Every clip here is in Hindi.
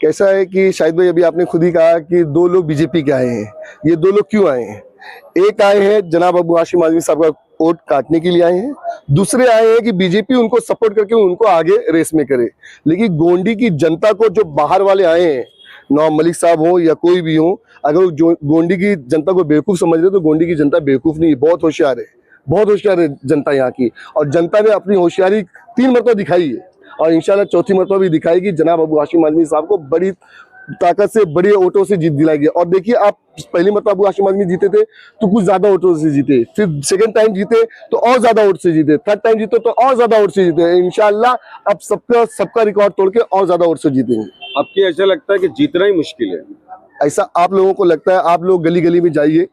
कैसा है कि शाहिद भाई अभी आपने खुद ही कहा कि दो लोग बीजेपी के आए हैं। ये दो लोग क्यों आए हैं? एक आए हैं जनाब अबू हाशिम आजमी साहब का वोट काटने के लिए आए हैं, दूसरे आए हैं कि बीजेपी उनको सपोर्ट करके उनको आगे रेस में करे। लेकिन गोंडी की जनता को जो बाहर वाले आए हैं, नवाब मलिक साहब हो या कोई भी हो, अगर जो गोंडी की जनता को बेवकूफ समझ रहे तो गोंडी की जनता बेवकूफ नहीं है, बहुत होशियार है, बहुत होशियार है जनता यहाँ की। और जनता ने अपनी होशियारी 3 मरतबा दिखाई है और इंशाल्लाह चौथी मरतबा भी दिखाएगी। जनाब अबू हाशिम आजमी साहब को बड़ी ताकत से, बड़े वोटों से जीत दिलाएगी। और देखिए, आप पहली मरतबा अबू हाशिम आजमी जीते थे तो कुछ ज्यादा वोटों से जीते, फिर सेकंड टाइम जीते तो और ज्यादा वोट से जीते, थर्ड टाइम जीते तो और ज्यादा वोट से जीते। इंशाल्लाह अब सबका रिकॉर्ड तोड़ के और ज्यादा वोट से जीतेंगे। आपकी ऐसा लगता है कि जीतना ही मुश्किल है? ऐसा आप लोगों को लगता है? आप लोग गली गली में जाइए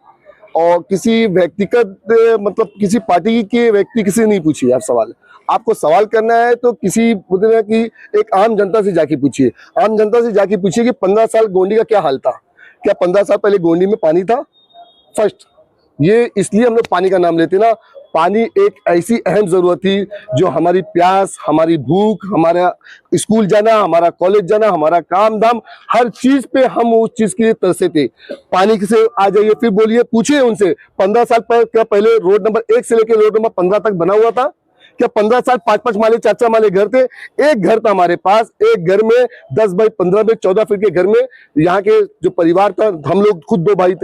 और किसी व्यक्तिगत मतलब किसी पार्टी के व्यक्ति किसी नहीं पूछिए आप सवाल। आपको सवाल करना है तो किसी मतलब कि एक आम जनता से जाके पूछिए। आम जनता से जाके पूछिए कि 15 साल गोंडी का क्या हाल था। क्या 15 साल पहले गोंडी में पानी था? फर्स्ट ये इसलिए हम लोग पानी का नाम लेते ना, पानी एक ऐसी अहम जरूरत थी जो हमारी प्यास, हमारी भूख, हमारा स्कूल जाना, हमारा कॉलेज जाना, हमारा काम धाम, हर चीज पे हम उस चीज के लिए तरसे थे। पानी से आ जाइए, फिर बोलिए, पूछिए उनसे 15 साल क्या पहले रोड नंबर 1 से लेकर रोड नंबर 15 तक बना हुआ था? क्या 15 साल 5-5 माले 4-4 माले घर थे? एक घर था हमारे पास, एक घर में 10 बाई 15 बाई 14 फीट के घर में यहाँ के जो परिवार था, हम लोग खुद दो भाई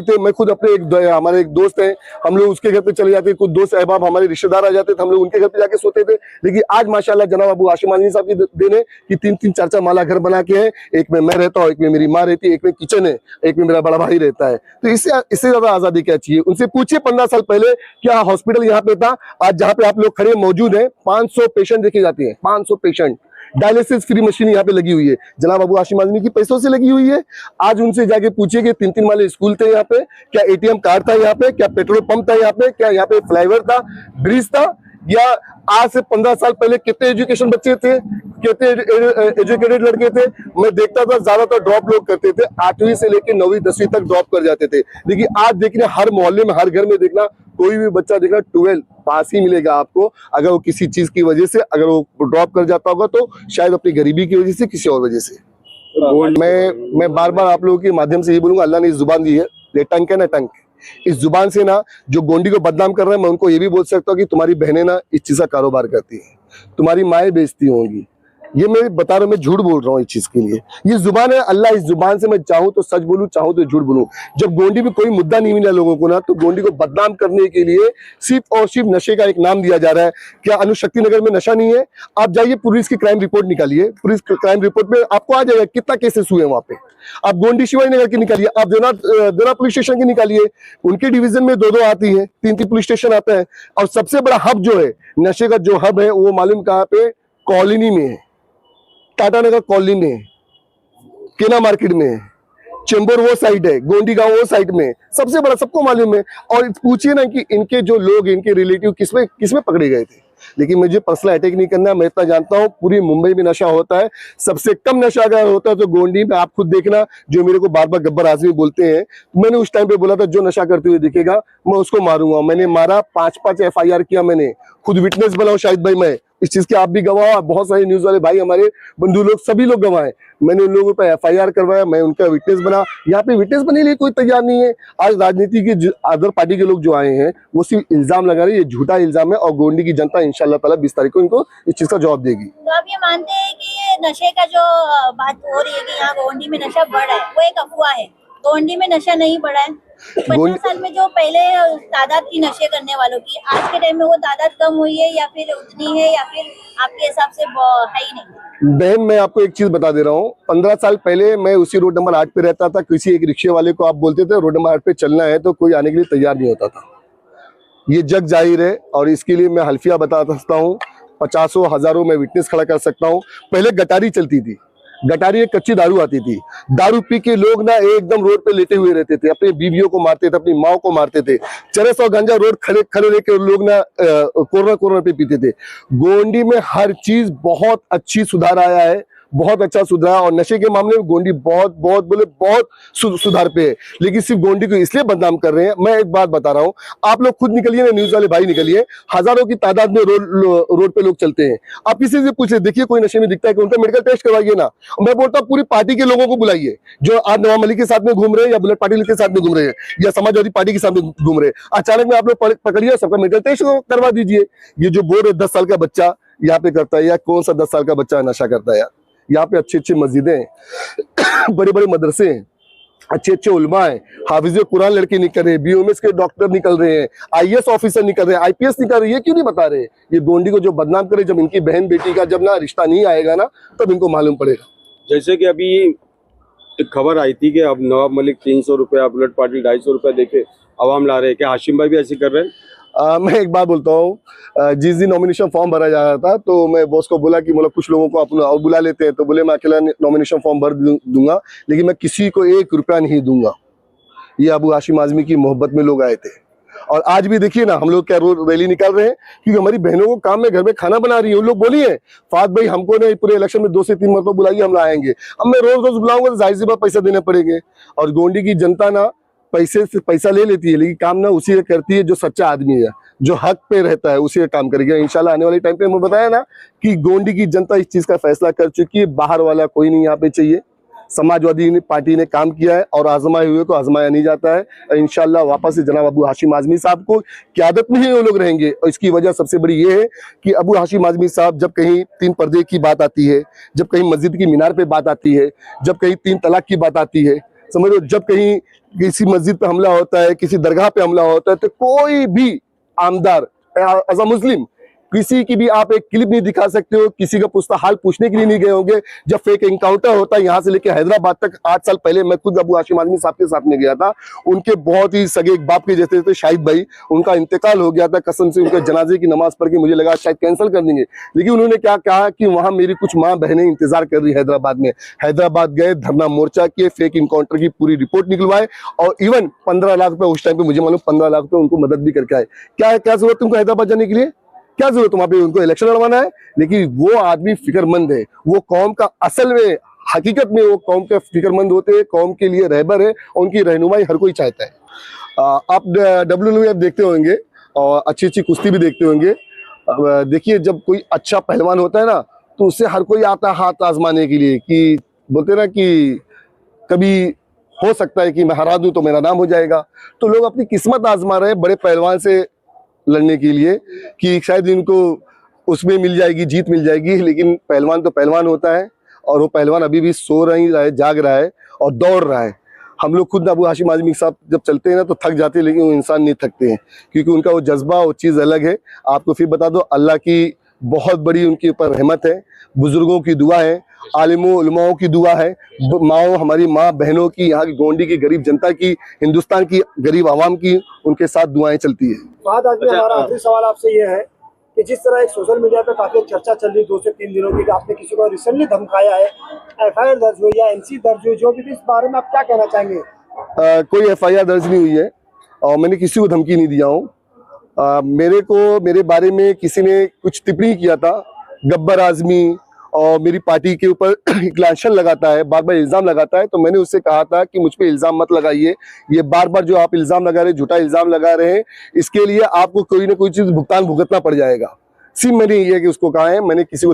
थे। मैं खुद अपने हमारे एक दोस्त हैं, हम लोग उसके घर पे चले जाते, कुछ दोस्त अहबाब हमारे रिश्तेदार आ जाते थे, हम लोग उनके घर पे जाके सोते थे। लेकिन आज माशाल्लाह जनाब अबू हाशिम आजमी साहब की देन है कि 3-3 4-4 माला घर बना के है। एक में मैं रहता हूँ, एक में मेरी माँ रहती है, एक में किचन है, एक में मेरा बड़ा भाई रहता है। तो इससे ज्यादा आजादी क्या चाहिए? उनसे पूछिए 15 साल पहले क्या हॉस्पिटल यहाँ पे था? आज जहाँ पे आप लोग खड़े मौजूद हैं 500 पेशेंट देखे जाते हैं, 500 पेशेंट। डायलिसिस फ्री मशीन यहाँ पे लगी हुई है, जनाब अबू हाशिम आजमी की पैसों से लगी हुई है। आज उनसे जाके पूछिए कि 3-3 माले स्कूल थे यहाँ पे, क्या एटीएम कार्ड था यहाँ पे, क्या पेट्रोल पंप था यहाँ पे, क्या यहाँ पे फ्लाईओवर था, ब्रिज था? या आज से 15 साल पहले कितने एजुकेशन बच्चे थे, कितने एजुकेटेड लड़के थे? मैं देखता था ज्यादातर ड्रॉप लोग करते थे, 8वीं से लेकर 9वीं 10वीं तक ड्रॉप कर जाते थे। लेकिन आज देखना, हर मोहल्ले में, हर घर में देखना, कोई भी बच्चा देखना 12 पास ही मिलेगा आपको। अगर वो किसी चीज की वजह से अगर वो ड्रॉप कर जाता होगा तो शायद अपनी गरीबी की वजह से, किसी और वजह से। मैं बार बार आप लोगों के माध्यम से ये बोलूंगा, अल्लाह ने इस जुबान दी है, ये टंक है ना, टंक, इस जुबान से ना जो गोंडी को बदनाम कर रहे हैं, मैं उनको ये भी बोल सकता हूँ कि तुम्हारी बहनें ना इस चीज का कारोबार करती हैं, तुम्हारी माएँ बेचती होंगी। ये मैं बता रहा हूँ, मैं झूठ बोल रहा हूँ इस चीज के लिए। ये जुबान है, अल्लाह इस जुबान से मैं चाहूँ तो सच बोलूं, चाहूँ तो झूठ बोलूं। जब गोंडी में कोई मुद्दा नहीं मिला लोगों को ना, तो गोंडी को बदनाम करने के लिए सिर्फ और सिर्फ नशे का एक नाम दिया जा रहा है। क्या अनुशक्ति नगर में नशा नहीं है? आप जाइए, पुलिस की क्राइम रिपोर्ट निकालिए, पुलिस क्राइम रिपोर्ट में आपको आ जाएगा कितना केसेस हुए वहां पे। आप गोंडी शिवाजी नगर की निकालिए, आप देना पुलिस स्टेशन की निकालिए, उनके डिवीजन में 2-2 आती है, 3-3 पुलिस स्टेशन आता है। और सबसे बड़ा हब जो है, नशे का जो हब है, वो मालूम कहाँ पे? कॉलोनी में है, टाटा नगर कॉलोनी में, केना मार्केट में, चेंबूर वो साइड है, गोंडी गांव वो साइड में, सबसे बड़ा, सबको मालूम है। और पूछिए ना कि इनके जो लोग, इनके रिलेटिव किसमें पकड़े गए थे। लेकिन मुझे पर्सनल अटैक नहीं करना, मैं इतना जानता हूँ पूरी मुंबई में नशा होता है, सबसे कम नशा अगर होता है तो गोंडी में। आप खुद देखना, जो मेरे को बार बार गब्बर आजमी बोलते हैं, मैंने उस टाइम पे बोला था जो नशा करते हुए दिखेगा मैं उसको मारूंगा। मैंने मारा, 5-5 FIR किया, मैंने खुद विटनेस बना हूं शाहिद भाई, मैं इस चीज के, आप भी गवाह, बहुत सारे न्यूज वाले भाई, हमारे बंधु लोग, सभी लोग गवाह हैं। मैंने उन लोगों पर FIR करवाया, मैं उनका विटनेस बना। यहाँ पे विटनेस बनने के लिए कोई तैयार नहीं है। आज राजनीति के अदर पार्टी के लोग जो आए हैं वो सिर्फ इल्जाम लगा रहे हैं, ये झूठा इल्जाम है। और गोंडी की जनता इंशाल्लाह ताला 20 तारीख को इनको इस चीज का जवाब देगी। तो आप ये मानते हैं कि ये नशे का जो बात हो रही है कि यहाँ गोंडी में नशा बढ़ा है, वो एक अफवाह है? गोंडी में नशा नहीं बढ़ा है। 15 साल में जो पहले तादाद थी नशे करने वालों की, आज के टाइम में वो तादाद कम हुई है या फिर उतनी है, या फिर आपके हिसाब से है ही नहीं? बहन, मैं आपको एक चीज बता दे रहा हूँ, 15 साल पहले मैं उसी रोड नंबर 8 पे रहता था। किसी एक रिक्शे वाले को आप बोलते थे रोड नंबर 8 पे चलना है तो कोई आने के लिए तैयार नहीं होता था। ये जग जाहिर है और इसके लिए मैं हल्फिया बता सकता हूँ, 50 हजारों में विटनेस खड़ा कर सकता हूँ। पहले गटारी चलती थी, गटारी एक कच्ची दारू आती थी, दारू पी के लोग ना एकदम रोड पे लेटे हुए रहते थे, अपनी बीवियों को मारते थे, अपनी माओ को मारते थे, चरस और गांजा रोड खड़े लेके लोग ना कॉर्नर पे पीते थे। गोंडी में हर चीज बहुत अच्छी सुधार आया है, बहुत अच्छा सुधरा है और नशे के मामले में गोंडी बहुत सुधार पे है। लेकिन सिर्फ गोंडी को इसलिए बदनाम कर रहे हैं। मैं एक बात बता रहा हूँ, आप लोग खुद निकलिए ना, न्यूज वाले भाई निकलिए, हजारों की तादाद में रोड पे लोग चलते हैं। आप किसी से पूछे, देखिए कोई नशे में दिखता है कि उनका मेडिकल टेस्ट करवाइए ना। मैं बोलता हूँ पूरी पार्टी के लोगों को बुलाइए, जो आज नवाब मलिक के साथ में घूम रहे हैं या बुलेट पाटिल के साथ में घूम रहे हैं या समाजवादी पार्टी के साथ में घूम रहे हैं। अचानक में आप लोग पकड़िए, सबका मेडिकल टेस्ट करवा दीजिए। ये जो बोल रहे 10 साल का बच्चा यहाँ पे करता है, या कौन सा 10 साल का बच्चा नशा करता है यार। यहाँ पे अच्छी अच्छी मस्जिदें हैं, बड़े बड़े मदरसे हैं, अच्छे अच्छे उलमा हैं, हाफिज कुरान लड़के निकल रहे हैं, बीओएमएस के डॉक्टर निकल रहे हैं, आईएएस ऑफिसर निकल रहे हैं, आईपीएस निकल रहे हैं। ये क्यों नहीं बता रहे? ये गोंडी को जो बदनाम करे, जब इनकी बहन बेटी का जब ना रिश्ता नहीं आएगा ना, तब इनको मालूम पड़ेगा। जैसे कि अभी एक खबर आई थी कि अब नवाब मलिक 300 रुपया, बुलेट पाटिल 250 रुपया देके अवाम ला रहे हैं, क्या हाशिम भाई भी ऐसे कर रहे हैं? मैं एक बात बोलता हूँ, जिस दिन नॉमिनेशन फॉर्म भरा जा रहा था तो मैं बॉस को बोला कि मतलब कुछ लोगों को अपना और बुला लेते हैं, तो बोले मैं अकेला नॉमिनेशन फॉर्म भर दूंगा, लेकिन मैं किसी को 1 रुपया नहीं दूंगा। ये अबू हाशिम आजमी की मोहब्बत में लोग आए थे। और आज भी देखिए ना, हम लोग क्या रैली निकाल रहे हैं क्योंकि हमारी बहनों को काम में घर में खाना बना रही है। उन लोग बोली है फात भाई हमको ने पूरे इलेक्शन में 2 से 3 मरतबा बुलाइए, हम आएंगे। अब मैं रोज रोज बुलाऊंगा तो जाहिर सी बात पैसा देने पड़ेंगे। और गोंडी की जनता ना पैसे से पैसा ले लेती है, लेकिन काम ना उसी का करती है जो सच्चा आदमी है, जो हक पे रहता है, उसी का काम करेगा इंशाल्लाह। आने वाले टाइम पे मैं बताया ना कि गोंडी की जनता इस चीज का फैसला कर चुकी है, बाहर वाला कोई नहीं यहाँ पे चाहिए। समाजवादी पार्टी ने काम किया है और आजमाए हुए को आजमाया नहीं जाता है। इंशाल्लाह वापस से जनाब अबू हाशिम आजमी साहब को क़यादत में ही वो लोग रहेंगे। और इसकी वजह सबसे बड़ी ये है कि अबू हाशिम आजमी साहब जब कहीं 3 पर्दे की बात आती है, जब कहीं मस्जिद की मीनार पे बात आती है, जब कहीं 3 तलाक की बात आती है, समझ लो, जब कहीं किसी मस्जिद पे हमला होता है, किसी दरगाह पे हमला होता है, तो कोई भी आमदार एज अ मुस्लिम किसी की भी आप एक क्लिप नहीं दिखा सकते हो, किसी का पूछता हाल पूछने के लिए नहीं गए होंगे। जब फेक एनकाउंटर होता है यहाँ से लेके हैदराबाद तक, 8 साल पहले मैं खुद अबू हाशिम आजमी साहब के साथ में गया था। उनके बहुत ही सगे एक बाप के जैसे थे शाहिद भाई, उनका इंतकाल हो गया था। कसम से उनके जनाजे की नमाज पढ़ के मुझे लगा शायद कैंसिल कर देंगे, लेकिन उन्होंने क्या कहा कि वहां मेरी कुछ माँ बहनें इंतजार कर रही हैदराबाद में। हैदराबाद गए, धरना मोर्चा किए, फेक इनकाउंटर की पूरी रिपोर्ट निकलवाए और इवन 15 लाख रुपए उस टाइम पे मुझे मालूम 15 लाख रुपए उनको मदद भी करके आए। क्या जरूरत तुमको हैदराबाद जाने के लिए? क्या जरूरत वहां पे उनको इलेक्शन लड़वाना है? लेकिन वो आदमी फिक्रमंद है, वो कौम का असल में हकीकत में वो कौम के फिक्रमंद होते हैं, कौम के लिए रहबर है, उनकी रहनुमाई हर कोई चाहता है। आप WWF देखते होंगे और अच्छी अच्छी कुश्ती भी देखते होंगे। देखिए जब कोई अच्छा पहलवान होता है ना, तो उससे हर कोई आता है हाथ आजमाने के लिए, कि बोलते ना कि कभी हो सकता है कि मैं हरा दूं तो मेरा नाम हो जाएगा। तो लोग अपनी किस्मत आजमा रहे हैं बड़े पहलवान से लड़ने के लिए कि शायद इनको उसमें मिल जाएगी, जीत मिल जाएगी। लेकिन पहलवान तो पहलवान होता है और वो पहलवान अभी भी सो नहीं रहा है, जाग रहा है और दौड़ रहा है। हम लोग खुद अबू हाशिम आजमी साहब जब चलते हैं ना तो थक जाते हैं, लेकिन वो इंसान नहीं थकते हैं क्योंकि उनका वो जज्बा, वो चीज़ अलग है। आपको फिर बता दो, अल्लाह की बहुत बड़ी उनके ऊपर रहमत है, बुजुर्गों की दुआ है, आलिमों उलमाओं की दुआ है, माओ हमारी माँ बहनों की, यहाँ की गोंडी की गरीब जनता की, हिंदुस्तान की गरीब आवाम की उनके साथ दुआएं चलती है। फहद आजमी, हमारा आखिरी सवाल आपसे ये है कि जिस तरह एक सोशल मीडिया पे काफी चर्चा चल रही 2 से 3 दिनों की, आपने किसी को रिसेंटली धमकाया है, FIR दर्ज हुई या MC दर्ज हुई, जो भी इस बारे में आप क्या कहना चाहेंगे? कोई FIR दर्ज नहीं हुई है और मैंने किसी को धमकी नहीं दिया हूँ। मेरे बारे में किसी ने कुछ टिप्पणी किया था, गब्बर आजमी, और मेरी पार्टी के ऊपर एक लांछन लगाता है, बार बार इल्जाम लगाता है। तो मैंने उससे कहा था कि मुझ पे इल्जाम मत लगाइए, ये बार बार जो आप इल्जाम लगा रहे हैं, झूठा इल्जाम लगा रहे हैं, इसके लिए आपको कोई ना कोई चीज भुगतान भुगतना पड़ जाएगा। सिर्फ मैंने ये कि उसको कहा है, मैंने किसी को